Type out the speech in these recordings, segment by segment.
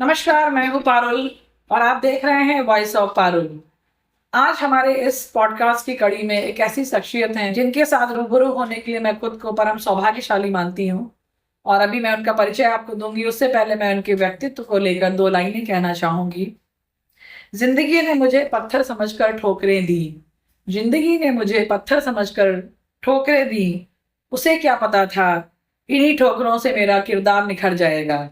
नमस्कार, मैं हूँ पारुल और आप देख रहे हैं वॉइस ऑफ पारुल। आज हमारे इस पॉडकास्ट की कड़ी में एक ऐसी शख्सियत हैं जिनके साथ रूबरू होने के लिए मैं खुद को परम सौभाग्यशाली मानती हूँ। और अभी मैं उनका परिचय आपको दूंगी, उससे पहले मैं उनके व्यक्तित्व को लेकर दो लाइनें कहना चाहूंगी। जिंदगी ने मुझे पत्थर समझकर ठोकरें दी। जिंदगी ने मुझे पत्थर समझकर ठोकरें दी। उसे क्या पता था, इन्हीं ठोकरों से मेरा किरदार निखर जाएगा।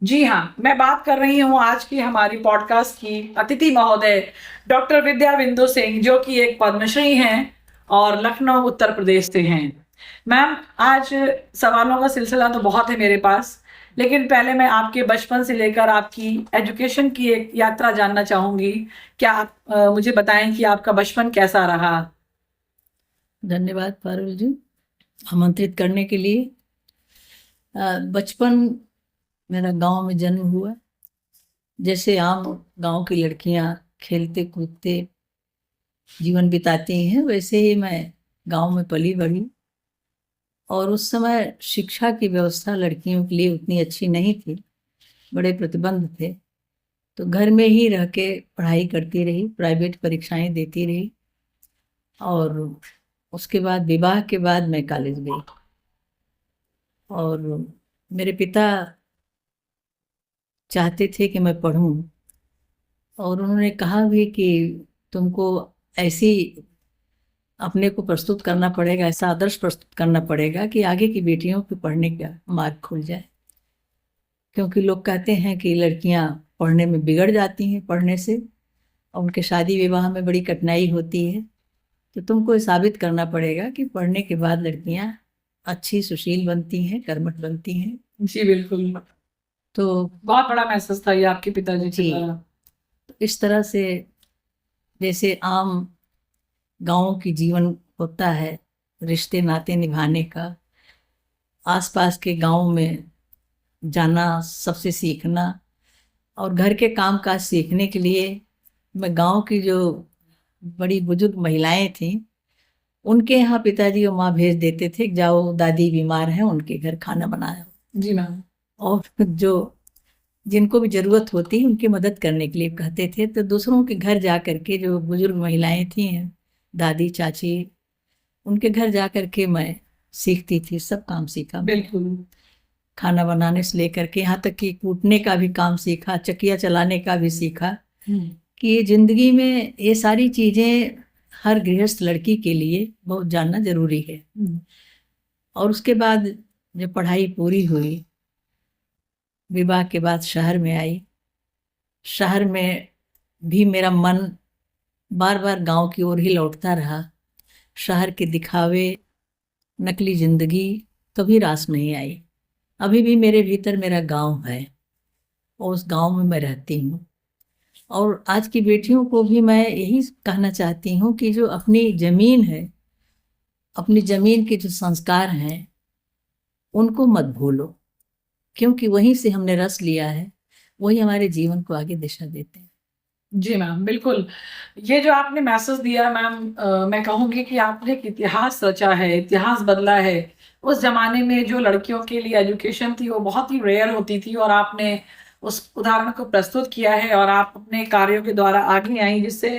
जी हाँ, मैं बात कर रही हूँ आज की हमारी पॉडकास्ट की अतिथि महोदय डॉक्टर विद्या बिंदु सिंह, जो कि एक पद्मश्री हैं और लखनऊ उत्तर प्रदेश से हैं। मैम, आज सवालों का सिलसिला तो बहुत है मेरे पास, लेकिन पहले मैं आपके बचपन से लेकर आपकी एजुकेशन की एक यात्रा जानना चाहूंगी। क्या आप मुझे बताएं कि आपका बचपन कैसा रहा? धन्यवाद पारुल जी, आमंत्रित करने के लिए। बचपन मेरा गांव में जन्म हुआ। जैसे आम गांव की लड़कियां खेलते कूदते जीवन बिताती हैं, वैसे ही मैं गांव में पली बढ़ी। और उस समय शिक्षा की व्यवस्था लड़कियों के लिए उतनी अच्छी नहीं थी, बड़े प्रतिबंध थे। तो घर में ही रह के पढ़ाई करती रही, प्राइवेट परीक्षाएं देती रही। और उसके बाद विवाह के बाद मैं कॉलेज गई। और मेरे पिता चाहते थे कि मैं पढूं, और उन्होंने कहा भी कि तुमको ऐसी अपने को प्रस्तुत करना पड़ेगा, ऐसा आदर्श प्रस्तुत करना पड़ेगा कि आगे की बेटियों के पढ़ने का मार्ग खुल जाए। क्योंकि लोग कहते हैं कि लड़कियां पढ़ने में बिगड़ जाती हैं पढ़ने से, और उनके शादी विवाह में बड़ी कठिनाई होती है। तो तुमको ये साबित करना पड़ेगा कि पढ़ने के बाद लड़कियां अच्छी सुशील बनती हैं, कर्मठ बनती हैं। जी बिल्कुल। तो बहुत बड़ा मैसेज था ये आपके पिताजी के जी, द्वारा। इस तरह से जैसे आम गाँव की जीवन होता है, रिश्ते नाते निभाने का, आसपास के गांव में जाना, सबसे सीखना, और घर के काम काज सीखने के लिए मैं गांव की जो बड़ी बुजुर्ग महिलाएं थीं उनके यहाँ पिताजी और माँ भेज देते थे कि जाओ दादी बीमार हैं, उनके घर खाना बनाओ। जी मैम। और जो जिनको भी ज़रूरत होती उनकी मदद करने के लिए कहते थे, तो दूसरों के घर जा कर के जो बुजुर्ग महिलाएं थी, दादी चाची, उनके घर जा कर के मैं सीखती थी, सब काम सीखा। बिल्कुल। खाना बनाने से लेकर के यहाँ तक कि कूटने का भी काम सीखा, चकिया चलाने का भी सीखा। कि ये ज़िंदगी में ये सारी चीज़ें हर गृहस्थ लड़की के लिए बहुत जानना ज़रूरी है। और उसके बाद जब पढ़ाई पूरी हुई, विवाह के बाद शहर में आई। शहर में भी मेरा मन बार बार गांव की ओर ही लौटता रहा। शहर के दिखावे, नकली ज़िंदगी कभी रास नहीं आई। अभी भी मेरे भीतर मेरा गांव है और उस गांव में मैं रहती हूँ। और आज की बेटियों को भी मैं यही कहना चाहती हूँ कि जो अपनी ज़मीन है, अपनी ज़मीन के जो संस्कार हैं, उनको मत भूलो, क्योंकि वहीं से हमने रस लिया है, वही हमारे जीवन को आगे दिशा देते हैं। जी मैम, बिल्कुल। ये जो आपने मैसेज दिया मैम, मैं कहूँगी कि आपने एक इतिहास रचा है, इतिहास बदला है। उस ज़माने में जो लड़कियों के लिए एजुकेशन थी वो बहुत ही रेयर होती थी, और आपने उस उदाहरण को प्रस्तुत किया है और आप अपने कार्यों के द्वारा आगे आई, जिससे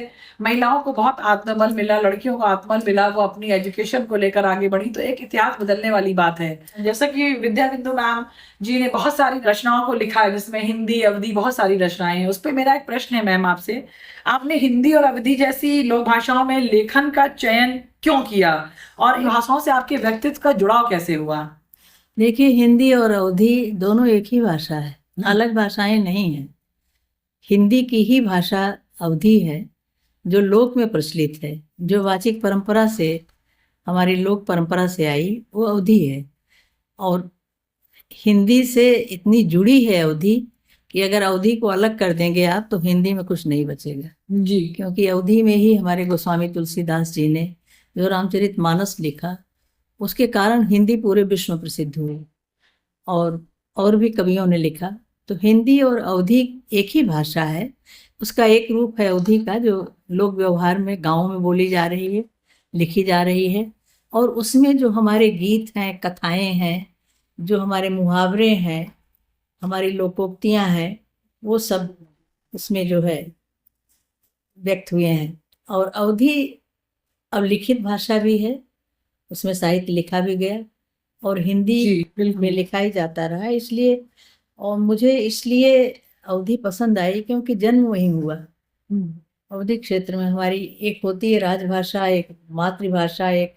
महिलाओं को बहुत आत्मबल मिला, लड़कियों को आत्मबल मिला, वो अपनी एजुकेशन को लेकर आगे बढ़ी। तो एक इतिहास बदलने वाली बात है। जैसा कि विद्या बिंदु मैम जी ने बहुत सारी रचनाओं को लिखा है, जिसमें हिंदी, अवधी, बहुत सारी रचनाएं हैं। उस पर मेरा एक प्रश्न है मैम आपसे, आपने हिंदी और अवधी जैसी लोक भाषाओं में लेखन का चयन क्यों किया, और इन भाषाओं से आपके व्यक्तित्व का जुड़ाव कैसे हुआ? देखिए, हिंदी और अवधी दोनों एक ही भाषा है, अलग भाषाएं नहीं हैं। हिंदी की ही भाषा अवधी है, जो लोक में प्रचलित है, जो वाचिक परंपरा से, हमारी लोक परंपरा से आई, वो अवधी है। और हिंदी से इतनी जुड़ी है अवधी कि अगर अवधी को अलग कर देंगे आप तो हिंदी में कुछ नहीं बचेगा। जी। क्योंकि अवधी में ही हमारे गोस्वामी तुलसीदास जी ने जो रामचरितमानस लिखा, उसके कारण हिंदी पूरे विश्व में प्रसिद्ध हुई। और भी कवियों ने लिखा। तो हिंदी और अवधी एक ही भाषा है। उसका एक रूप है अवधी का, जो लोक व्यवहार में गाँव में बोली जा रही है, लिखी जा रही है। और उसमें जो हमारे गीत हैं, कथाएं हैं, जो हमारे मुहावरे हैं, हमारी लोकोक्तियाँ हैं, वो सब उसमें जो है व्यक्त हुए हैं। और अवधी अब लिखित भाषा भी है, उसमें साहित्य लिखा भी गया और हिंदी जी में बिल्कुल। लिखा ही जाता रहा, इसलिए और मुझे इसलिए अवधी पसंद आई क्योंकि जन्म वहीं हुआ। अवधी क्षेत्र में हमारी एक होती है राजभाषा, एक मातृभाषा, एक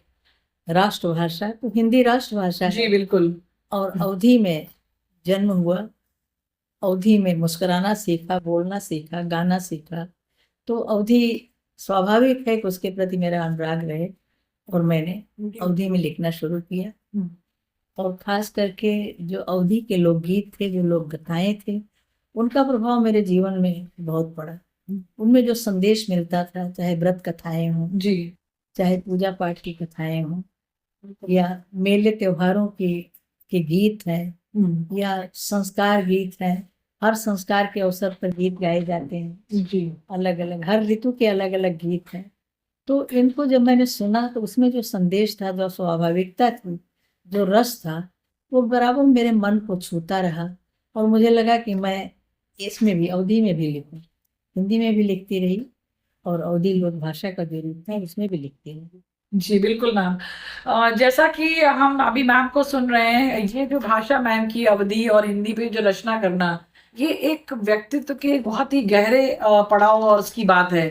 राष्ट्रभाषा। तो हिंदी राष्ट्रभाषा जी है बिल्कुल। और अवधी में जन्म हुआ। अवधी में मुस्कुराना सीखा, बोलना सीखा, गाना सीखा। तो अवधी स्वाभाविक है कि उसके प्रति मेरा अनुराग रहे और मैंने अवधी में लिखना शुरू किया। और खास करके जो अवधी के लोकगीत थे, जो लोक कथाएं थे, उनका प्रभाव मेरे जीवन में बहुत पड़ा। उनमें जो संदेश मिलता था, चाहे व्रत कथाएं हों, जी चाहे पूजा पाठ की कथाएं हों, या मेले त्योहारों के गीत हैं, या संस्कार गीत हैं। हर संस्कार के अवसर पर गीत गाए जाते हैं, जी अलग अलग, हर ऋतु के अलग अलग गीत हैं। तो इनको जब मैंने सुना तो उसमें जो संदेश था, जो स्वाभाविकता थी, जो रस था, वो बराबर मेरे मन को छूता रहा। और मुझे लगा कि मैं इसमें भी, अवधी में भी लिखूं। हिंदी में भी लिखती रही और अवधी लोक भाषा का जो रूप है उसमें भी लिखती रही। जी बिल्कुल मैम। जैसा कि हम अभी मैम को सुन रहे हैं, ये जो भाषा मैम की अवधी और हिंदी पे जो रचना करना, ये एक व्यक्तित्व के बहुत ही गहरे पड़ाव और उसकी बात है।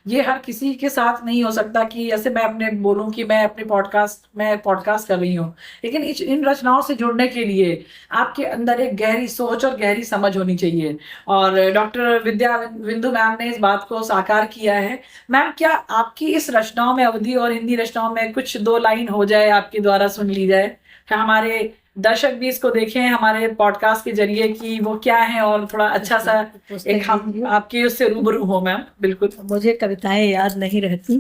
ये हर किसी के साथ नहीं हो सकता कि जैसे मैं अपने बोलूं कि मैं अपने पॉडकास्ट कर रही हूँ, लेकिन इन रचनाओं से जुड़ने के लिए आपके अंदर एक गहरी सोच और गहरी समझ होनी चाहिए। और डॉक्टर विद्या बिंदु मैम ने इस बात को साकार किया है। मैम, क्या आपकी इस रचनाओं में, अवधी और हिंदी रचनाओं में, कुछ दो लाइन हो जाए आपके द्वारा सुन ली जाए, क्या हमारे दर्शक भी इसको देखें हमारे पॉडकास्ट के जरिए कि वो क्या है, और थोड़ा अच्छा सा एक हम आपके उससे रूबरू हो मैम। बिल्कुल। मुझे कविताएं याद नहीं रहती,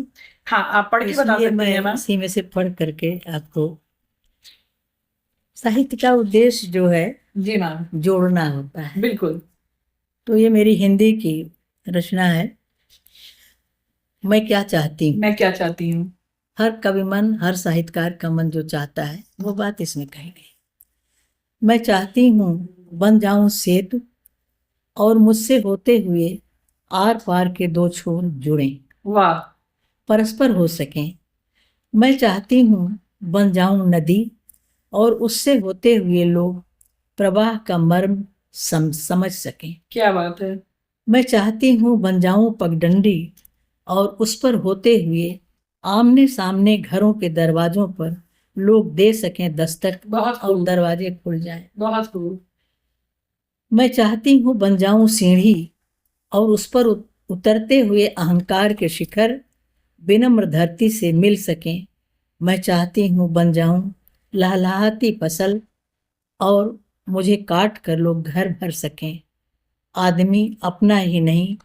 हाँ, आप पढ़ के बता इसलिए सकती हैं मैं मैम। इसी में से पढ़ करके आपको। साहित्य का उद्देश्य जो है जी मैम। जोड़ना होता है। बिल्कुल। तो ये मेरी हिंदी की रचना है, मैं क्या चाहती हूँ। मैं क्या चाहती हूँ। हर कवि मन, हर साहित्यकार का मन जो चाहता है वो बात इसमें कही गई। मैं चाहती हूँ बन जाऊं सेतु और मुझसे होते हुए आर पार के दो छोर जुड़ें, वाह। परस्पर हो सकें। मैं चाहती हूँ बन जाऊं नदी और उससे होते हुए लोग प्रवाह का मर्म समझ सकें। क्या बात है। मैं चाहती हूँ बन जाऊं पगडंडी और उस पर होते हुए आमने सामने घरों के दरवाजों पर लोग दे सकें दस्तक बहुत और खूब। दरवाजे खुल जाएं। बहुत खूब। मैं चाहती हूँ बन जाऊं सीढ़ी और उस पर उतरते हुए अहंकार के शिखर विनम्र धरती से मिल सकें। मैं चाहती हूँ बन जाऊं लहलहाती फसल और मुझे काट कर लोग घर भर सकें। आदमी अपना ही नहीं,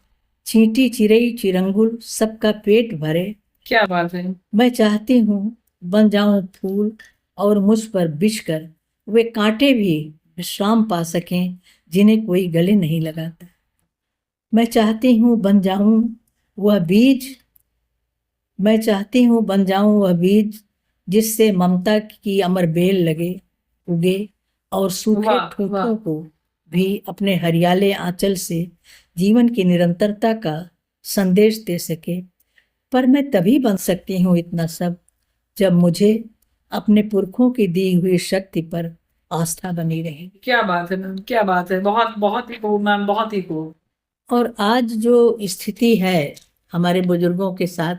चींटी चिरई चिरंगुल सबका पेट भरे। क्या बात है। मैं चाहती हूँ बन जाऊं फूल और मुझ पर बिछकर वे कांटे भी विश्राम पा सकें जिन्हें कोई गले नहीं लगाता। मैं चाहती हूँ बन जाऊं वह बीज, मैं चाहती हूँ बन जाऊं वह बीज जिससे ममता की अमर बेल लगे उगे और सूखे वाह वाह। ठोठों को भी अपने हरियाले आंचल से जीवन की निरंतरता का संदेश दे सके। पर मैं तभी बन सकती हूँ इतना सब जब मुझे अपने पुरखों की दी हुई शक्ति पर आस्था बनी रहेगी। क्या बात है मैम, क्या बात है। बहुत बहुत ही खूब मैम, बहुत ही खूब। और आज जो स्थिति है हमारे बुजुर्गों के साथ,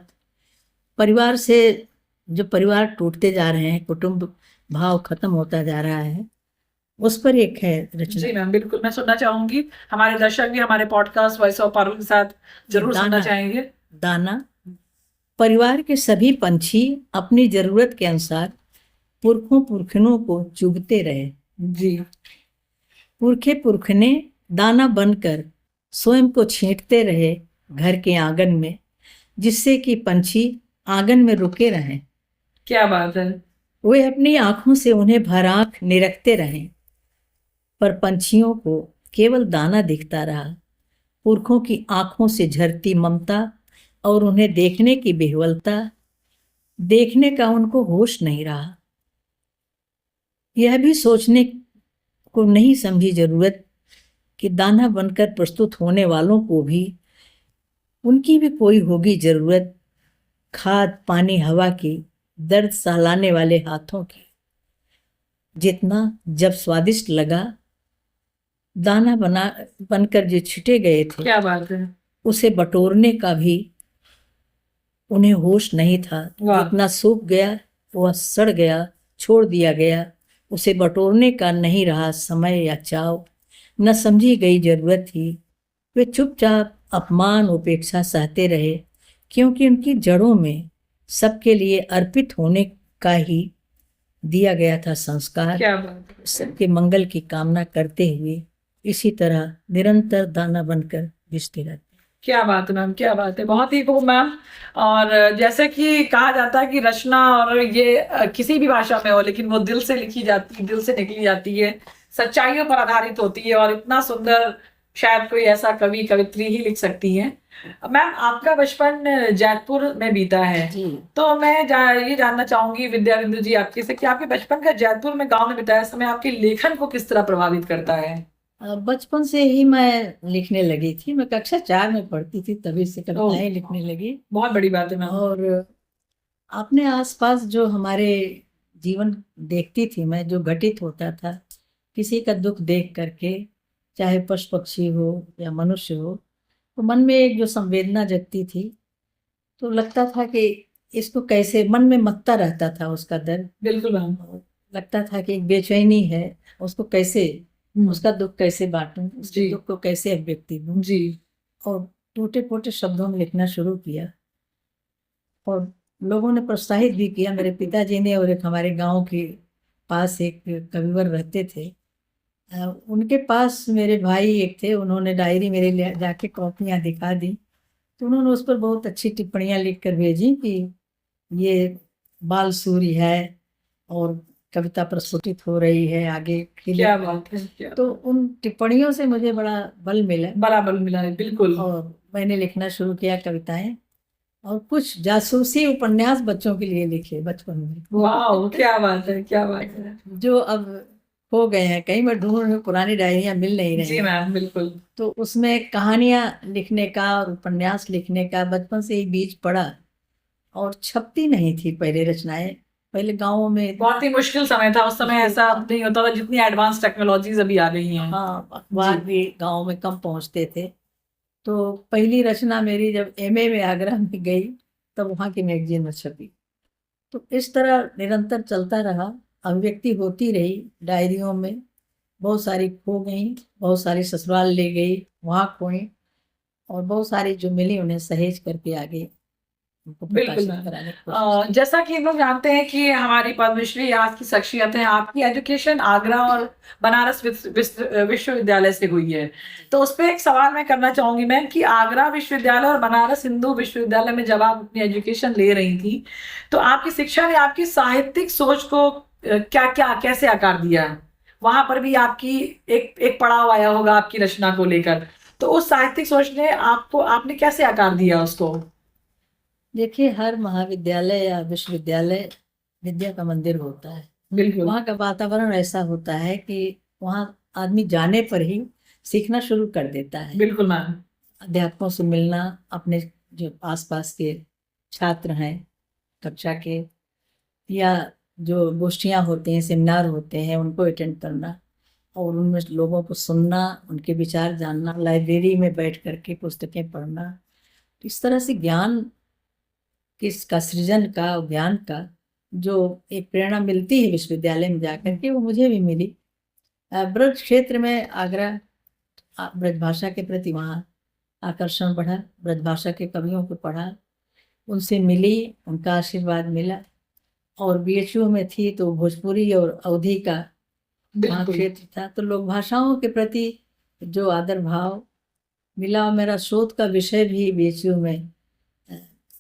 परिवार से जो परिवार टूटते जा रहे हैं, कुटुंब भाव खत्म होता जा रहा है, उस पर एक है रचना। जी मैम, बिल्कुल। मैं सुनना चाहूंगी, हमारे दर्शक भी हमारे पॉडकास्ट वॉइस ऑफ पारुल के साथ जरूर सुनना दाना, चाहेंगे। दाना। परिवार के सभी पंछी अपनी जरूरत के अनुसार पुरखों पुरखनों को चुगते रहे। जी। पुरखे पुरखने दाना बनकर स्वयं को छींटते रहे घर के आंगन में, जिससे कि पंछी आंगन में रुके रहें। क्या बात है। वे अपनी आंखों से उन्हें भर आंख निरखते रहें, पर पंछियों को केवल दाना दिखता रहा। पुरखों की आंखों से झरती ममता और उन्हें देखने की बेहवलता, देखने का उनको होश नहीं रहा। यह भी सोचने को नहीं समझी जरूरत कि दाना बनकर प्रस्तुत होने वालों को भी उनकी भी कोई होगी जरूरत, खाद पानी हवा की, दर्द सहलाने वाले हाथों की। जितना जब स्वादिष्ट लगा दाना बनकर जो छिटे गए थे, क्या बात है, उसे बटोरने का भी उन्हें होश नहीं था। वाह। जितना सूख गया वह सड़ गया, छोड़ दिया गया। उसे बटोरने का नहीं रहा समय या चाव, न समझी गई जरूरत थी। वे चुपचाप अपमान उपेक्षा सहते रहे, क्योंकि उनकी जड़ों में सबके लिए अर्पित होने का ही दिया गया था संस्कार। क्या बात है, सबके मंगल की कामना करते हुए इसी तरह निरंतर दाना बनकर भिजते रहते। क्या बात है मैम, क्या बात है, बहुत ही खूब मैम। और जैसे कि कहा जाता है कि रचना और ये किसी भी भाषा में हो, लेकिन वो दिल से लिखी जाती, दिल से निकली जाती है, सच्चाइयों पर आधारित होती है, और इतना सुंदर शायद कोई ऐसा कवि कवित्री ही लिख सकती है। मैम, आपका बचपन जैतपुर में बीता है, जी। तो मैं ये जानना चाहूंगी विद्या बिंदु जी आपके से कि आपके बचपन का जैतपुर में गांव में बिताया समय आपके लेखन को किस तरह प्रभावित करता है? बचपन से ही मैं लिखने लगी थी। मैं कक्षा 4 में पढ़ती थी, तभी से कविताएं लिखने लगी। बहुत बड़ी बात है मैम। और अपने आसपास जो हमारे जीवन देखती थी मैं, जो घटित होता था, किसी का दुख देख करके, चाहे पशु पक्षी हो या मनुष्य हो, तो मन में एक जो संवेदना जगती थी, तो लगता था कि इसको कैसे, मन में मत्ता रहता था उसका दर्द। बिल्कुल मैम। लगता था कि एक बेचैनी है, उसको कैसे, उसका दुख कैसे बांटूं, उसके जी। दुख को कैसे अभिव्यक्ति दूं। जी। और टूटे फूटे शब्दों में लिखना शुरू किया, और लोगों ने प्रोत्साहित भी किया। मेरे पिताजी ने, और एक हमारे गांव के पास एक कविवर रहते थे, उनके पास मेरे भाई एक थे, उन्होंने डायरी मेरे लिए जाके कॉपियां दिखा दी, तो उन्होंने उस पर बहुत अच्छी टिप्पणियां लिख कर भेजी कि ये बाल सूर्य है और कविता प्रस्फुटित हो रही है आगे के लिए। क्या बात है, क्या तो उन टिप्पणियों से मुझे बड़ा बल मिला, बराबर मिला है, बिल्कुल। और मैंने लिखना शुरू किया कविताएं, और कुछ जासूसी उपन्यास बच्चों के लिए लिखे बचपन में। वाह, क्या बात है, क्या बात है। जो अब हो गए हैं, कहीं मैं ढूंढ रही हूँ, पुरानी डायरियां मिल नहीं रही जी हैं। मैम, बिल्कुल। तो उसमें कहानियां लिखने का और उपन्यास लिखने का बचपन से ही बीज पड़ा, और छपती नहीं थी पहले रचनाएं। पहले गाँवों में बहुत ही मुश्किल समय था उस समय, ऐसा नहीं होता था जितनी एडवांस टेक्नोलॉजीज अभी आ गई हैं। हाँ, अखबार भी गाँव में कम पहुंचते थे। तो पहली रचना मेरी जब एमए में आगरा में गई, तब वहाँ की मैगजीन में छपी। तो इस तरह निरंतर चलता रहा, अभिव्यक्ति होती रही डायरियों में। बहुत सारी खो गई, बहुत सारी ससुराल ले गई, वहाँ खोई, और बहुत सारी जो मिली उन्हें सहेज करके आगे उनको बिल्कुल प्रकाशित मैम। कराने की कोशिश जैसा कि हम लोग जानते हैं कि हमारी पद्मश्री आज की शख्सियत है, आपकी एजुकेशन आगरा और बनारस विश्वविद्यालय से हुई है, तो उस पर एक सवाल मैं करना चाहूंगी मैम कि आगरा विश्वविद्यालय और बनारस हिंदू विश्वविद्यालय में जब आप अपनी एजुकेशन ले रही थी, तो आपकी शिक्षा ने आपकी साहित्यिक सोच को क्या क्या कैसे आकार दिया है? वहां पर भी आपकी एक एक पड़ाव आया होगा आपकी रचना को लेकर, तो उस साहित्यिक सोच ने आपको, आपने कैसे आकार दिया उसको? देखिए, हर महाविद्यालय या विश्वविद्यालय विद्या का मंदिर होता है। बिल्कुल। वहाँ का वातावरण ऐसा होता है कि वहाँ आदमी जाने पर ही सीखना शुरू कर देता है। बिल्कुल मैम। अध्यापकों से मिलना, अपने जो आसपास के छात्र हैं कक्षा के, या जो गोष्ठियाँ होती हैं, सेमिनार होते हैं, उनको अटेंड करना, और उनमें लोगों को सुनना, उनके विचार जानना, लाइब्रेरी में बैठ करके पुस्तकें पढ़ना। तो इस तरह से ज्ञान किसका सृजन का, ज्ञान का जो एक प्रेरणा मिलती है विश्वविद्यालय में जाकर के, वो मुझे भी मिली। ब्रज क्षेत्र में आगरा, ब्रज भाषा के प्रति वहाँ आकर्षण बढ़ा, ब्रज भाषा के कवियों को पढ़ा, उनसे मिली, उनका आशीर्वाद मिला। और बीएचयू में थी तो भोजपुरी और अवधी का वहाँ क्षेत्र था, तो लोक भाषाओं के प्रति जो आदर भाव मिला। और मेरा शोध का विषय भी बीएचयू में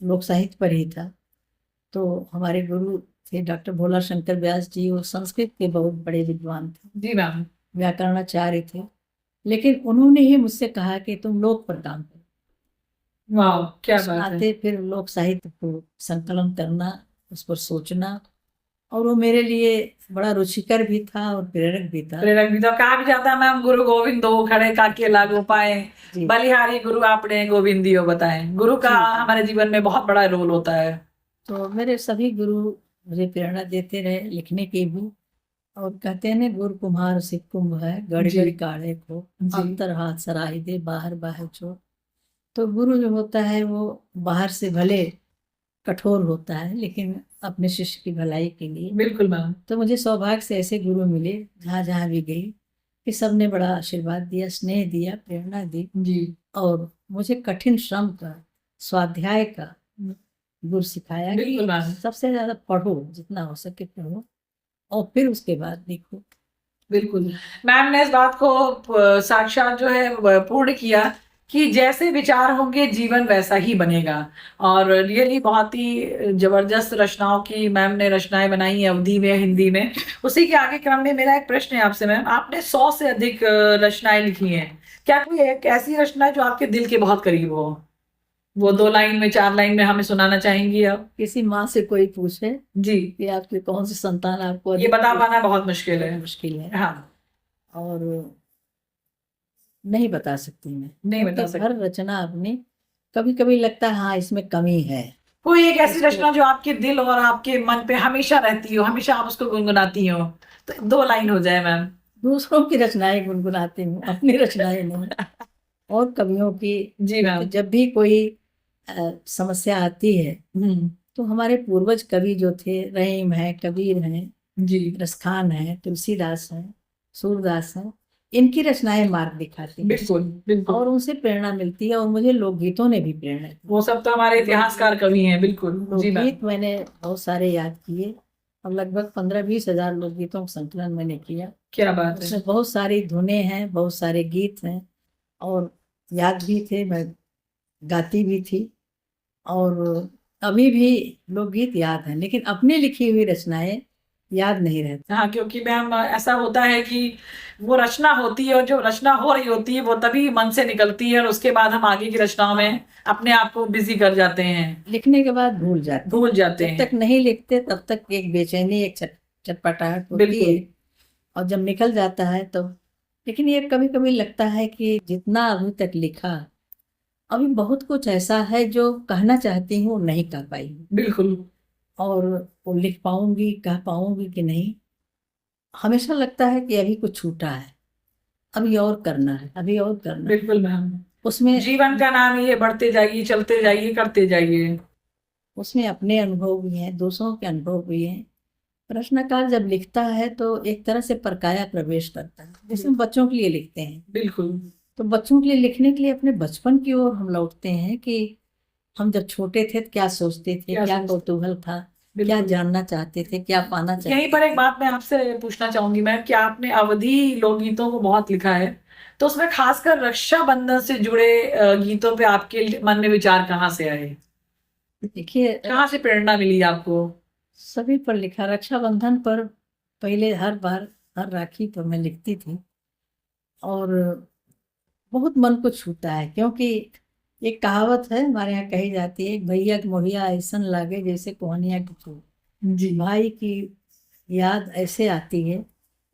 लोक साहित्य पर ही था। तो हमारे गुरु थे डॉक्टर भोला शंकर व्यास जी, वो संस्कृत के बहुत बड़े विद्वान थे। जी मैम। व्याकरणाचार्य थे, लेकिन उन्होंने ही मुझसे कहा कि तुम लोक पर काम करो। वाह, क्या बात है। आते फिर लोक साहित्य को संकलन करना, उस पर सोचना, और वो मेरे लिए बड़ा रुचिकर भी था और प्रेरक भी था। प्रेरक भी तो कहा भी जाता है मैम, गुरु गोविंद दो खड़े काके लागो पाए, जी बलिहारी गुरु आपने गोविंदियो बताए। गुरु का जी। हमारे जीवन में बहुत बड़ा रोल होता है। तो मेरे सभी गुरु मुझे प्रेरणा देते रहे लिखने की भी। और कहते हैं ना, गुरु कुम्हार सिख कुंभ है, गड़ जी गड़ काढ़े को, जी अंतर हाथ सराही दे, बाहर बाहर चो। तो गुरु जो होता है वो बाहर से भले कठोर होता है, लेकिन अपने शिष्य की भलाई के लिए। बिल्कुल मैम। तो मुझे सौभाग्य से ऐसे गुरु मिले जहाँ जहाँ भी गई कि सबने बड़ा आशीर्वाद दिया, स्नेह दिया, प्रेरणा दी। जी और मुझे कठिन श्रम का, स्वाध्याय का गुरु सिखाया कि बिल्कुल मैम। सबसे ज्यादा पढ़ो, जितना हो सके पढ़ो, और फिर उसके बाद लिखो। बिल्कुल मैम ने इस बात को साक्षात जो है पूर्ण किया कि जैसे विचार होंगे जीवन वैसा ही बनेगा। और रियली बहुत ही जबरदस्त रचनाओं की मैम ने रचनाएं बनाई हैं अवधी में, हिंदी में। उसी के आगे क्रम में मेरा एक प्रश्न है आपसे मैम, आपने 100 से अधिक रचनाएं लिखी हैं। क्या कोई एक ऐसी रचना है जो आपके दिल के बहुत करीब हो? वो 2 लाइन में, 4 लाइन में हमें सुनाना चाहेंगी आप? किसी माँ से कोई पूछे जी, कि आपकी कौन सी संतान आपको ये अधिक बता पाना बहुत मुश्किल है। मुश्किल है, हाँ, और नहीं बता सकती मैं, नहीं बता क्योंकि हर सकते। रचना अपनी, कभी कभी लगता है हाँ इसमें कमी है, कोई एक ऐसी इसको। रचना जो आपके दिल और आपके मन पे हमेशा रहती हो, हमेशा आप उसको गुनगुनाती हो, तो 2 लाइन हो जाए मैम। दूसरों की रचनाएं गुनगुनाती हूँ, अपनी रचनाएं नहीं। और कवियों की। जी तो मैम। जब भी कोई समस्या आती है, हम्म। तो हमारे पूर्वज कवि जो थे, रहीम है, कबीर हैं, जी रसखान है, तुलसीदास है, सूरदास है, इनकी रचनाएं मार्ग दिखाती हैं बिल्कुल बिल्कुल। और उनसे प्रेरणा मिलती है। और मुझे लोकगीतों ने भी प्रेरणा दी। वो सब तो हमारे इतिहासकार कवि हैं। बिल्कुल जी मैम। लोकगीत मैंने बहुत सारे याद किए, और लगभग 15-20 हजार लोकगीतों का संकलन मैंने किया। क्या बात है। उसमें बहुत सारी धुनें हैं, बहुत सारे गीत हैं, और याद भी थे, मैं गाती भी थी। और अभी भी लोकगीत याद हैं, लेकिन अपनी लिखी हुई रचनाएं याद नहीं रहती। हाँ, क्योंकि मैम ऐसा होता है कि वो रचना होती है और जो रचना हो रही होती है वो तभी मन से निकलती है, और उसके बाद हम आगे की रचनाओं में अपने आप को बिजी कर जाते हैं, लिखने के बाद भूल जाते भूल हैं। जाते जब हैं। तक नहीं लिखते तब तक एक बेचैनी, एक चटपटाहट होती बिल्कुल है, और जब निकल जाता है तो। लेकिन ये कभी कभी लगता है कि जितना अभी तक लिखा, अभी बहुत कुछ ऐसा है जो कहना चाहती हूँ, नहीं कह पाई हूँ। बिल्कुल। और वो लिख पाऊंगी, कह पाऊंगी कि नहीं। हमेशा लगता है कि अभी कुछ छूटा है, अभी और करना है, अभी और करना है। बिल्कुल मैम। उसमें जीवन का नाम ये, बढ़ते जाइए, चलते जाइए, करते जाइए। उसमें अपने अनुभव भी हैं, दूसरों के अनुभव भी हैं। प्रश्नकार जब लिखता है तो एक तरह से परकाया प्रवेश करता है, जैसे हम बच्चों के लिए लिखते हैं। बिल्कुल तो बच्चों के लिए लिखने के लिए अपने बचपन की ओर हम लौटते हैं कि हम जब छोटे थे तो क्या सोचते थे, क्या क्या सोचते। कौतूहल था, क्या बिल्कुल। जानना चाहते थे, क्या पाना यहीं चाहते पर एक थे। बात मैं आपसे पूछना चाहूंगी मैम कि आपने अवधी लोकगीतों को बहुत लिखा है, तो उसमें खासकर रक्षाबंधन से जुड़े गीतों पे आपके मन में विचार कहाँ से आए? देखिए, कहाँ से प्रेरणा मिली आपको? सभी पर लिखा। रक्षाबंधन पर पहले हर बार, हर राखी पर मैं लिखती थी, और बहुत मन को छूता है, क्योंकि एक कहावत है हमारे यहाँ कही जाती है, भैया के मोहिया ऐसन लागे जैसे कोहनिया की चोट। जी। भाई की याद ऐसे आती है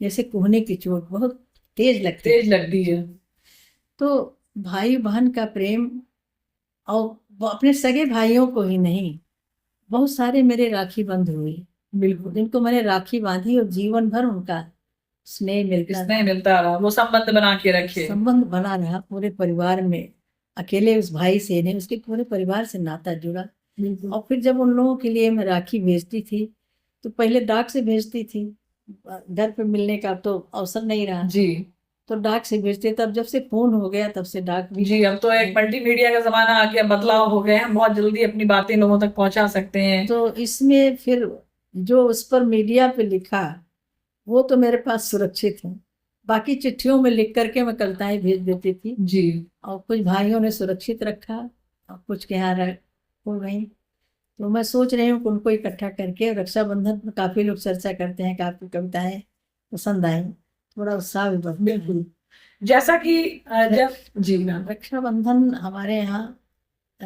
जैसे कोहने की चोट, बहुत तेज लगती है। तेज लगती है। तो भाई बहन का प्रेम, और वो अपने सगे भाइयों को ही नहीं, बहुत सारे मेरे राखी बंध हुए बिल्कुल। जिनको मैंने राखी बांधी, और जीवन भर उनका स्नेह मिलता स्नेह रहा, मिलता रहा, वो संबंध बना के रखे। संबंध बना रहा पूरे परिवार में। अकेले उस भाई से नहीं, उसके पूरे परिवार से नाता जुड़ा। बिल्कुल। और फिर जब उन लोगों के लिए मैं राखी भेजती थी, तो पहले डाक से भेजती थी, घर पे मिलने का तो अवसर नहीं रहा, जी तो डाक से भेजते। तब जब से फोन हो गया तब से डाक भी। जी, अब तो एक मल्टीमीडिया का जमाना आ गया, बदलाव हो गए, हम बहुत जल्दी अपनी बातें लोगों तक पहुंचा सकते हैं। तो इसमें फिर जो उस पर मीडिया पे लिखा, वो तो मेरे पास सुरक्षित है। बाकी चिट्ठियों में लिख करके मैं कविताएं भेज देती थी, जी और कुछ भाइयों ने सुरक्षित रखा, और कुछ के यहाँ हो गई। तो मैं सोच रही हूँ कि उनको इकट्ठा करके, रक्षाबंधन पर काफी लोग चर्चा करते हैं कि आपकी कविताएं पसंद आई, थोड़ा उत्साह भी बढ़ता है। बिल्कुल। जैसा कि जब जी मैम। रक्षाबंधन हमारे यहाँ अ,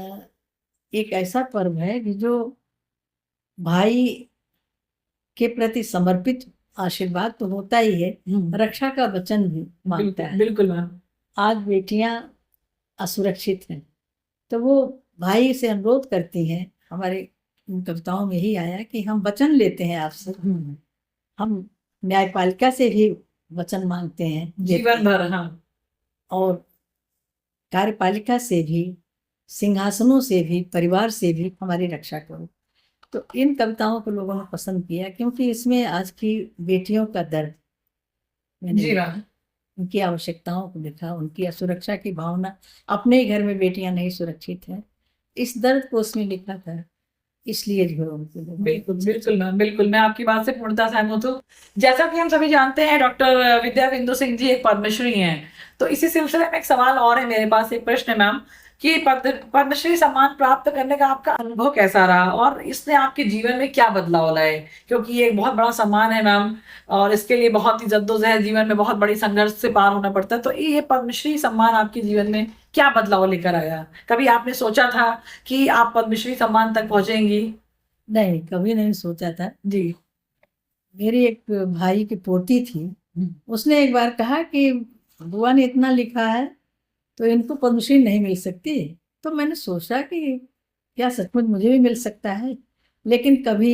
एक ऐसा पर्व है कि जो भाई के प्रति समर्पित आशीर्वाद तो होता ही है, रक्षा का वचन भी मांगता है। बिल्कुल मैम। आज बेटियां असुरक्षित हैं, तो वो भाई से अनुरोध करती हैं, हमारे इन कविताओं में ही आया कि हम वचन लेते हैं आपसे, हम न्यायपालिका से भी वचन मांगते हैं जीवन भर। हाँ। और कार्यपालिका से भी, सिंहासनों से भी, परिवार से भी हमारी रक्षा करो। तो इन कविताओं को लोगों ने पसंद किया क्योंकि इसमें आज की बेटियों का दर्द मैंने जी मैम। उनकी आवश्यकताओं को लिखा, उनकी असुरक्षा की भावना, अपने ही घर में बेटियां नहीं सुरक्षित हैं, इस दर्द को उसमें लिखा था, इसलिए जो है उनको बिल्कुल बिल्कुल मैम, बिल्कुल मैं आपकी बात से पूर्णतः सहमत हूँ। जैसा कि हम सभी जानते हैं डॉक्टर विद्या बिंदु सिंह जी एक पद्मश्री हैं, तो इसी सिलसिले में एक सवाल और है मेरे पास, एक प्रश्न है मैम कि पद्मश्री सम्मान प्राप्त करने का आपका अनुभव कैसा रहा और इसने आपके जीवन में क्या बदलाव लाए, क्योंकि ये एक बहुत बड़ा सम्मान है मैम और इसके लिए बहुत ही जद्दोजहद, जीवन में बहुत बड़ी संघर्ष से पार होना पड़ता है। तो ये पद्मश्री सम्मान आपके जीवन में क्या बदलाव लेकर आया? कभी आपने सोचा था कि आप पद्मश्री सम्मान तक पहुंचेंगी? नहीं, कभी नहीं सोचा था जी। मेरी एक भाई की पोती थी, उसने एक बार कहा कि बुआ ने इतना लिखा है तो इनको पद्मश्री नहीं मिल सकती। तो मैंने सोचा कि क्या सचमुच मुझे भी मिल सकता है, लेकिन कभी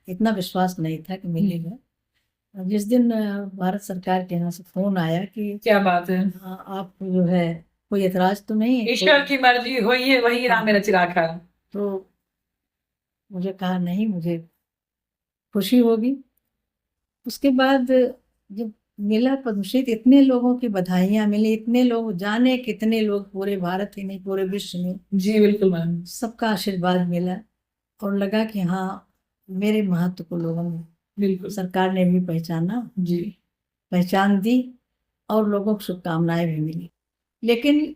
इतना विश्वास नहीं था कि मिलेगा। जिस दिन भारत सरकार के यहाँ से फोन आया कि क्या बात है, आप जो है कोई एतराज तो नहीं है, ईश्वर की मर्जी हुई है वही राम में रचि राखा। तो मुझे कहा नहीं, मुझे खुशी होगी। उसके बाद जब मिला पद्मश्री, तो इतने लोगों की बधाइयाँ मिली, इतने लोग, जाने कितने लोग पूरे भारत ही नहीं पूरे विश्व में, जी बिल्कुल मैम। सबका आशीर्वाद मिला और लगा कि हाँ, मेरे महत्व को लोगों ने, बिल्कुल सरकार ने भी पहचाना, जी। पहचान दी और लोगों को शुभकामनाएं भी मिली। लेकिन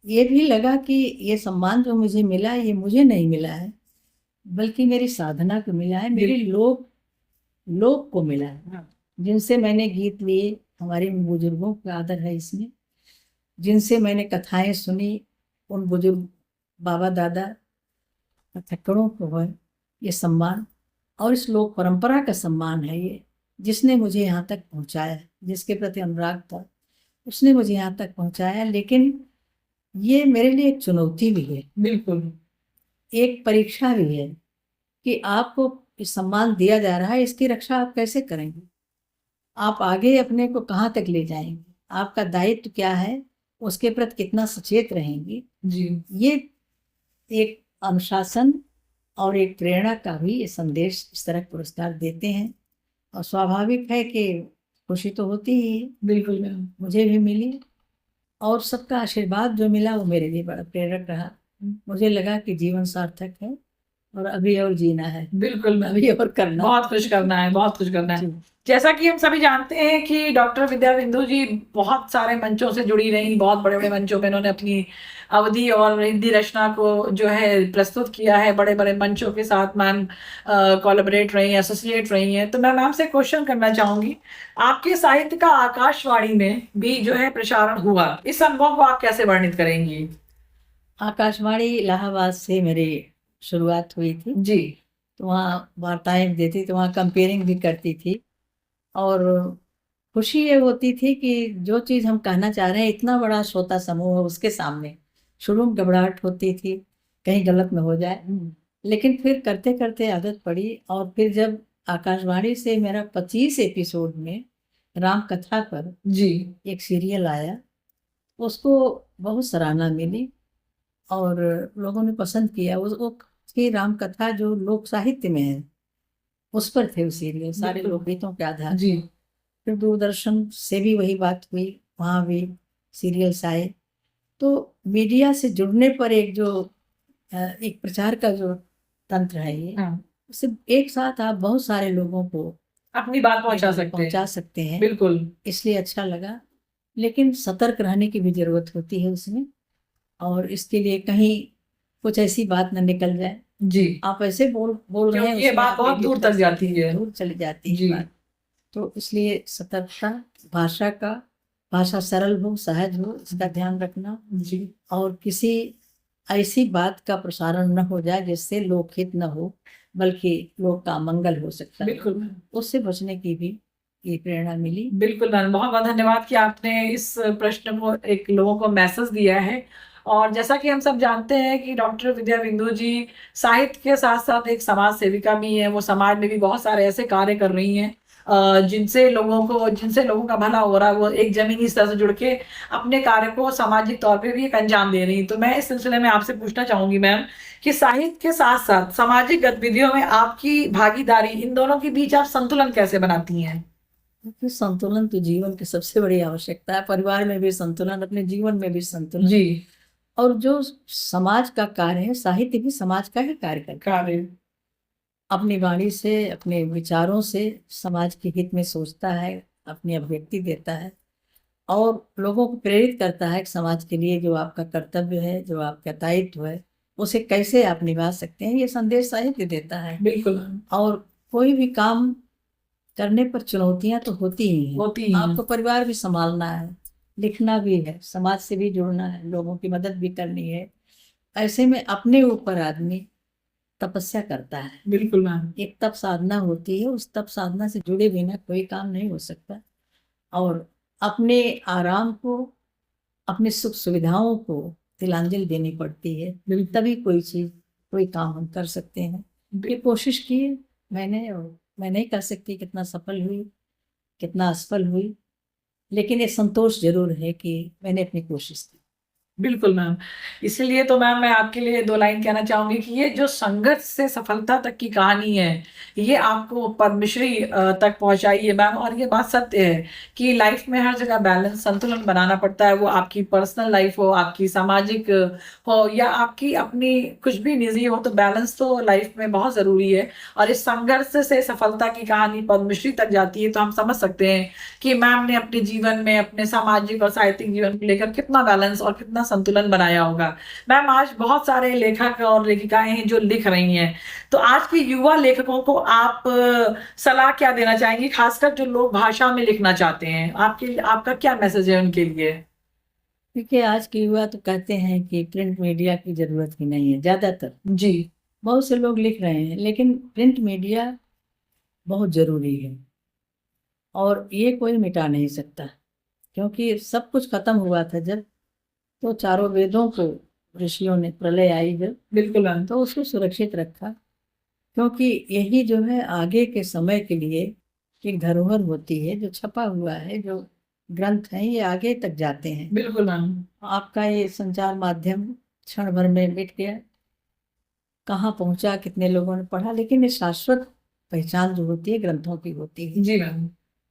ये भी लगा कि ये सम्मान जो मुझे मिला, ये मुझे नहीं मिला है, बल्कि मेरी साधना को मिला है, मेरे लोग को मिला है, जिनसे मैंने गीत लिए। हमारे बुजुर्गों का आदर है इसमें, जिनसे मैंने कथाएं सुनी, उन बुजुर्ग बाबा दादा कथक्कड़ों को है ये सम्मान, और इस लोक परंपरा का सम्मान है ये, जिसने मुझे यहाँ तक पहुँचाया, जिसके प्रति अनुराग था उसने मुझे यहाँ तक पहुँचाया। लेकिन ये मेरे लिए एक चुनौती भी है, बिल्कुल एक परीक्षा भी है कि आपको इस सम्मान दिया जा रहा है, इसकी रक्षा आप कैसे करेंगे, आप आगे अपने को कहाँ तक ले जाएंगे, आपका दायित्व क्या है, उसके प्रति कितना सचेत रहेंगे। जी। ये एक अनुशासन और एक प्रेरणा का भी ये संदेश इस तरह पुरस्कार देते हैं, और स्वाभाविक है कि खुशी तो होती ही है, बिल्कुल मैम। मुझे भी मिली और सबका आशीर्वाद जो मिला वो मेरे लिए बड़ा प्रेरक रहा। मुझे लगा कि जीवन सार्थक है और अभी और जीना है, बिल्कुल मैम, अभी और करना, बहुत कुछ करना है, बहुत कुछ करना है। जैसा कि हम सभी जानते हैं कि डॉक्टर विद्या बिंदु जी बहुत सारे मंचों से जुड़ी रही, बहुत बड़े बड़े मंचों में उन्होंने अपनी अवधि और हिंदी रचना को जो है प्रस्तुत किया है, बड़े बड़े मंचों के साथ मैम कोलैबोरेट रही हैं, एसोसिएट रही हैं। तो मैं मैम से क्वेश्चन करना चाहूंगी, आपके साहित्य का आकाशवाणी में भी जो है प्रसारण हुआ, इस अनुभव को आप कैसे वर्णित करेंगी? आकाशवाणी इलाहाबाद से मेरी शुरुआत हुई थी जी। तो वहाँ वार्ताएं देती, तो वहाँ कंपेयरिंग भी करती थी, और खुशी ये होती थी कि जो चीज़ हम कहना चाह रहे हैं, इतना बड़ा श्रोता समूह है उसके सामने, शुरू में घबराहट होती थी कहीं गलत न हो जाए, लेकिन फिर करते करते आदत पड़ी। और फिर जब आकाशवाणी से मेरा 25 एपिसोड में राम कथा पर जी। एक सीरियल आया, उसको बहुत सराहना मिली और लोगों ने पसंद किया। उसकी राम कथा जो लोक साहित्य में है उस पर थे वो सीरियल, सारे लोकगीतों के आधार। जी। फिर दूरदर्शन से भी वही बात हुई, वहाँ भी सीरियल्स आए। तो मीडिया से जुड़ने पर एक प्रचार का जो तंत्र है ये, उससे एक साथ आप बहुत सारे लोगों को अपनी बात पहुंचा सकते हैं। बिल्कुल। इसलिए अच्छा लगा, लेकिन सतर्क रहने की भी जरूरत होती है उसमें, और इसके लिए कहीं कुछ ऐसी बात न निकल जाए। जी। आप ऐसे बोल रहे हैं, ये बात बहुत दूर तक जाती है, दूर चली जाती जी। है बात। तो इसलिए सतर्कता, भाषा सरल हो, सहज हो, इसका ध्यान रखना जी। और किसी ऐसी बात का प्रसारण न हो जाए जिससे लोकहित न हो, बल्कि लोग का मंगल हो सकता है। बिल्कुल मैम। उससे बचने की भी ये प्रेरणा मिली। बिल्कुल मैम, बहुत बहुत धन्यवाद कि आपने इस प्रश्न को एक लोगों को मैसेज दिया है। और जैसा कि हम सब जानते हैं कि डॉक्टर विद्या बिंदु जी साहित्य के साथ साथ एक समाज सेविका भी हैं। वो समाज में भी बहुत सारे ऐसे कार्य कर रही हैं जिनसे लोगों का भला हो रहा है। वो एक जमीनी स्तर से जुड़ के अपने कार्य को सामाजिक तौर पे भी एक अंजाम दे रही हैं। तो मैं इस सिलसिले में आपसे पूछना चाहूंगी मैम कि साहित्य के साथ साथ सामाजिक गतिविधियों में आपकी भागीदारी, इन दोनों के बीच आप संतुलन कैसे बनाती हैं? क्योंकि संतुलन तो जीवन की सबसे बड़ी आवश्यकता है। परिवार में भी संतुलन, अपने जीवन में भी संतुलन। जी। और जो समाज का कार्य है, साहित्य भी समाज का ही कार्य करता है। कार्य। अपनी वाणी से, अपने विचारों से समाज के हित में सोचता है, अपनी अभिव्यक्ति देता है और लोगों को प्रेरित करता है कि समाज के लिए जो आपका कर्तव्य है, जो आपका दायित्व है, उसे कैसे आप निभा सकते हैं, ये संदेश साहित्य देता है। बिल्कुल और कोई भी काम करने पर चुनौतियां तो होती ही हैं। होती हैं। आपको परिवार भी संभालना है, लिखना भी है, समाज से भी जुड़ना है, लोगों की मदद भी करनी है। ऐसे में अपने ऊपर आदमी तपस्या करता है। बिल्कुल मैम। एक तप साधना होती है, उस तप साधना से जुड़े बिना कोई काम नहीं हो सकता। और अपने आराम को, अपने सुख सुविधाओं को तिलांजलि देनी पड़ती है, तभी कोई चीज, कोई काम हम कर सकते हैं। ये कोशिश की मैंने, और मैं नहीं कर सकती कितना सफल हुई, कितना असफल हुई, लेकिन ये संतोष जरूर है कि मैंने अपनी कोशिश की। बिल्कुल मैम। इसीलिए तो मैम मैं आपके लिए दो लाइन कहना चाहूंगी कि ये जो संघर्ष से सफलता तक की कहानी है, ये आपको पद्मश्री तक पहुंचाई है मैम। और ये बात सत्य है कि लाइफ में हर जगह बैलेंस, संतुलन बनाना पड़ता है। वो आपकी पर्सनल लाइफ हो, आपकी सामाजिक हो, या आपकी अपनी कुछ भी निजी हो, तो बैलेंस तो लाइफ में बहुत जरूरी है। और इस संघर्ष से सफलता की कहानी पद्मश्री तक जाती है, तो हम समझ सकते हैं कि मैम ने अपने जीवन में, अपने सामाजिक और साहित्यिक जीवन को लेकर कितना बैलेंस और कितना संतुलन बनाया होगा। मैम, आज बहुत सारे लेखक और लेखिकाएं हैं जो लिख रही हैं, तो आज के युवा लेखकों को आप सलाह क्या देना चाहेंगी, खासकर जो लोग भाषा में लिखना चाहते हैं? आपका क्या मैसेज है उनके लिए? क्योंकि आज के युवा तो कहते हैं कि प्रिंट मीडिया की जरूरत ही नहीं है। ज्यादातर जी। बहुत से लोग लिख रहे हैं, लेकिन प्रिंट मीडिया बहुत जरूरी है और ये कोई मिटा नहीं सकता। क्योंकि सब कुछ खत्म हुआ था जब, तो चारों वेदों को ऋषियों ने, प्रलय आई जब, बिल्कुल मैम। तो उसको सुरक्षित रखा। क्योंकि यही जो है आगे के समय के लिए एक धरोहर होती है। जो छपा हुआ है, जो ग्रंथ हैं, ये आगे तक जाते हैं। बिल्कुल मैम। आपका ये संचार माध्यम क्षण भर में मिट गया, कहाँ पहुंचा, कितने लोगों ने पढ़ा, लेकिन ये शाश्वत पहचान जो होती है ग्रंथों की होती है। जी मैम।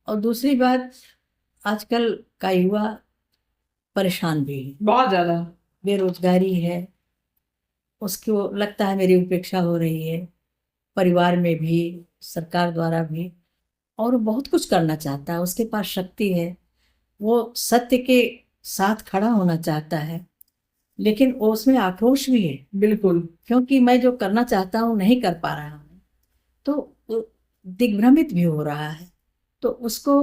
और दूसरी बात, आजकल का युवा परेशान भी है, बहुत ज्यादा। बेरोजगारी है, उसको लगता है मेरी उपेक्षा हो रही है, परिवार में भी, सरकार द्वारा भी। और वो बहुत कुछ करना चाहता है, उसके पास शक्ति है, वो सत्य के साथ खड़ा होना चाहता है, लेकिन उसमें आक्रोश भी है। बिल्कुल। क्योंकि मैं जो करना चाहता हूँ नहीं कर पा रहा हूँ, तो वो दिग्भ्रमित भी हो रहा है। तो उसको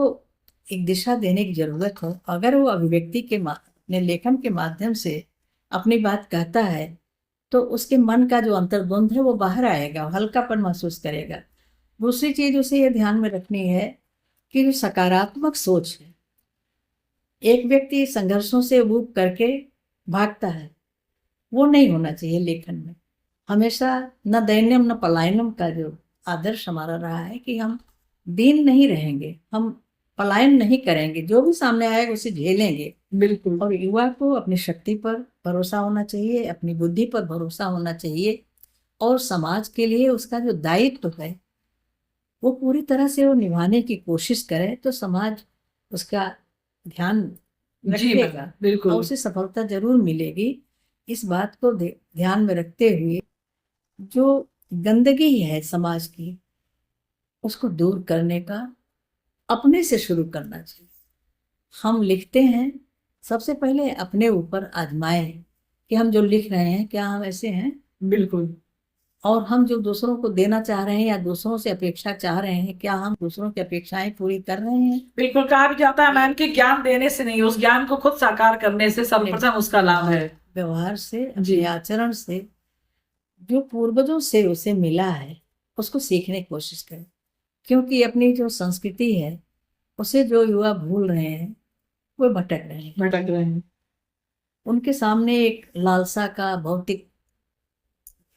एक दिशा देने की जरूरत है। अगर वो अभिव्यक्ति के अपने लेखन के माध्यम से अपनी बात कहता है, तो उसके मन का जो अंतर्द्वंद है वो बाहर आएगा, हल्कापन महसूस करेगा। दूसरी चीज उसे ये ध्यान में रखनी है कि जो सकारात्मक सोच है, एक व्यक्ति संघर्षों से ऊब करके भागता है, वो नहीं होना चाहिए लेखन में। हमेशा न दैन्यम न पलायनम का जो आदर्श हमारा रहा है कि हम दीन नहीं रहेंगे, हम पलायन नहीं करेंगे, जो भी सामने आएगा उसे झेलेंगे। बिल्कुल। और युवा को अपनी शक्ति पर भरोसा होना चाहिए, अपनी बुद्धि पर भरोसा होना चाहिए, और समाज के लिए उसका जो दायित्व है वो पूरी तरह से वो निभाने की कोशिश करे, तो समाज उसका ध्यान जी रखेगा मैम। बिल्कुल। और उसे सफलता जरूर मिलेगी। इस बात को ध्यान में रखते हुए जो गंदगी है समाज की, उसको दूर करने का अपने से शुरू करना चाहिए। हम लिखते हैं, सबसे पहले अपने ऊपर आजमाएं कि हम जो लिख रहे हैं क्या हम ऐसे हैं। बिल्कुल। और हम जो दूसरों को देना चाह रहे हैं या दूसरों से अपेक्षा चाह रहे हैं, क्या हम दूसरों की अपेक्षाएं पूरी कर रहे हैं। बिल्कुल। कहा भी जाता है मैम कि ज्ञान देने से नहीं, उस ज्ञान को खुद साकार करने से सर्वप्रथम उसका लाभ है। व्यवहार से, जी। अपने आचरण से, जो पूर्वजों से उसे मिला है उसको सीखने की कोशिश करें, क्योंकि अपनी जो संस्कृति है उसे जो युवा भूल रहे हैं वो भटक रहे हैं। भटक रहे हैं। उनके सामने एक लालसा का, भौतिक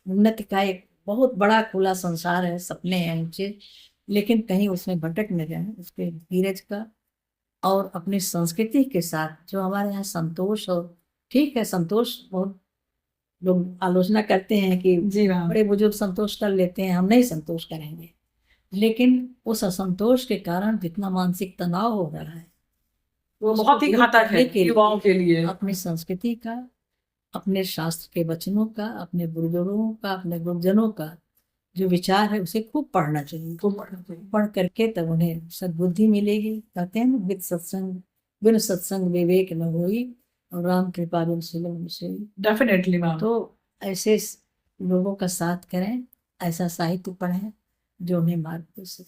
उन्नति का एक बहुत बड़ा खुला संसार है, सपने हैं ऊंचे, लेकिन कहीं उसमें भटक न जाए उसके धीरज का। और अपनी संस्कृति के साथ जो हमारे यहाँ संतोष, और ठीक है संतोष बहुत लोग आलोचना करते हैं कि जी मैम। बड़े बुजुर्ग संतोष कर लेते हैं, हम नहीं संतोष करेंगे, लेकिन उस असंतोष के कारण जितना मानसिक तनाव हो रहा है वो उसको बहुत ही दूर घातक करने है के लिए युवाओं के लिए। अपनी संस्कृति का, अपने शास्त्र के वचनों का, अपने बुजुर्गों का, अपने गुरुजनों का जो विचार है उसे खूब पढ़ना चाहिए। खूब पढ़ना चाहिए। पढ़ करके तब उन्हें सद्बुद्धि मिलेगी। कहते हैं ना, बिन सत्संग विवेक न होई, और राम कृपा बिन सुलभ सोई। Definitely ma'am. तो ऐसे लोगों का साथ करें, ऐसा साहित्य पढ़ें जो उन्हें मार्गदर्शन।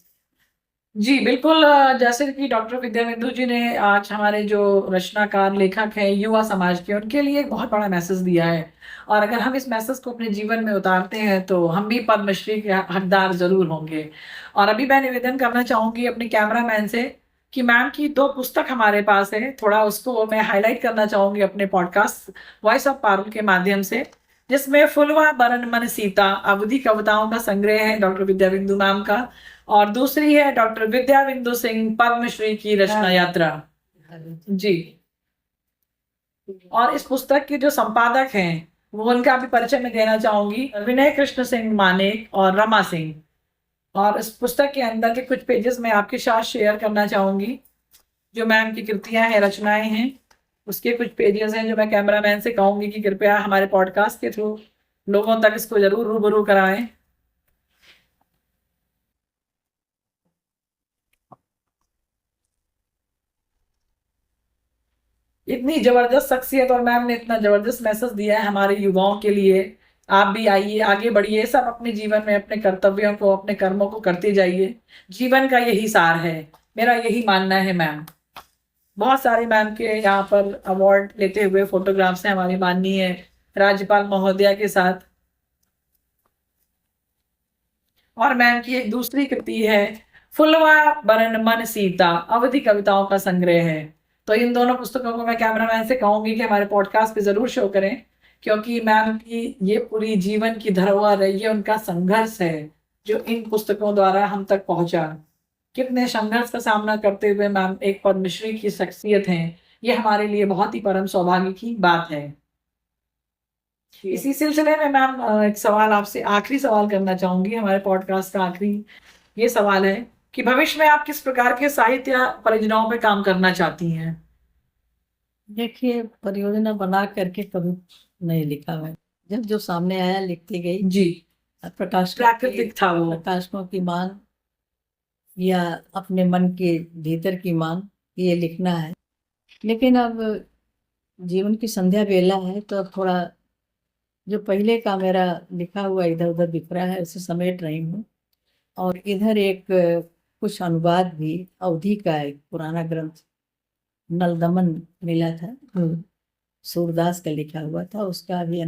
जी बिल्कुल। जैसे कि डॉक्टर विद्या बिंदु जी ने आज हमारे जो रचनाकार लेखक हैं युवा समाज के, उनके लिए एक बहुत बड़ा मैसेज दिया है, और अगर हम इस मैसेज को अपने जीवन में उतारते हैं तो हम भी पद्मश्री के हकदार जरूर होंगे। और अभी मैं निवेदन करना चाहूंगी अपने कैमरामैन से कि मैम की 2 पुस्तक हमारे पास है, थोड़ा उसको मैं हाईलाइट करना चाहूंगी अपने पॉडकास्ट वॉइस ऑफ पारुल के माध्यम से, जिसमें फुलवा बरन मन सीता अवधि कविताओं का संग्रह है डॉक्टर विद्या बिंदु मैम का, और दूसरी है डॉक्टर विद्या बिंदु सिंह पद्मश्री की रचना यात्रा। जी। और इस पुस्तक के जो संपादक हैं वो उनका भी परिचय मैं देना चाहूंगी, विनय कृष्ण सिंह मानेक और रमा सिंह। और इस पुस्तक के अंदर के कुछ पेजेस मैं आपके साथ शेयर करना चाहूंगी, जो मैम की कृतियां हैं, रचनाएं हैं, उसके कुछ पेजेस हैं जो मैं कैमरामैन से कहूंगी कि कृपया हमारे पॉडकास्ट के थ्रू लोगों तक इसको जरूर रूबरू कराएं। इतनी जबरदस्त शख्सियत और मैम ने इतना जबरदस्त मैसेज दिया है हमारे युवाओं के लिए। आप भी आइए, आगे बढ़िए, सब अपने जीवन में अपने कर्तव्यों को, अपने कर्मों को करते जाइए। जीवन का यही सार है, मेरा यही मानना है मैम। बहुत सारे मैम के यहाँ पर अवार्ड लेते हुए फोटोग्राफ्स हैं हमारी माननीय राज्यपाल महोदया के साथ। और मैम की एक दूसरी कृति है फुलवा बरन मन सीता अवधि कविताओं का संग्रह है। तो इन दोनों पुस्तकों को मैं कैमरामैन से कहूंगी कि हमारे पॉडकास्ट पे जरूर शो करें, क्योंकि मैम की ये पूरी जीवन की धरोहर है, ये उनका संघर्ष है जो इन पुस्तकों द्वारा हम तक पहुंचा। कितने संघर्ष का सामना करते हुए मैम एक पद्मश्री की शख्सियत हैं, ये हमारे लिए बहुत ही परम सौभाग्य की बात है। इसी सिलसिले में मैम एक सवाल आपसे, आखिरी सवाल करना चाहूंगी, हमारे पॉडकास्ट का आखिरी ये सवाल है कि भविष्य में आप किस प्रकार के साहित्य या परियोजनाओं पे काम करना चाहती हैं? देखिए, परियोजना बना करके कभी नहीं लिखा मैं, जब जो सामने आया लिखती गई। जी। प्राकृतिक था वो। प्रकाशकों की मांग या अपने मन के भीतर की मांग, ये लिखना है। लेकिन अब जीवन की संध्या बेला है, तो अब थोड़ा जो पहले का मेरा लिखा हुआ इधर उधर बिखरा है उसे समेट रही हूँ। और इधर एक कुछ अनुवाद भी, अवधि का एक पुराना ग्रंथ नलदमन मिला था, सूरदास का लिखा हुआ था, उसका भी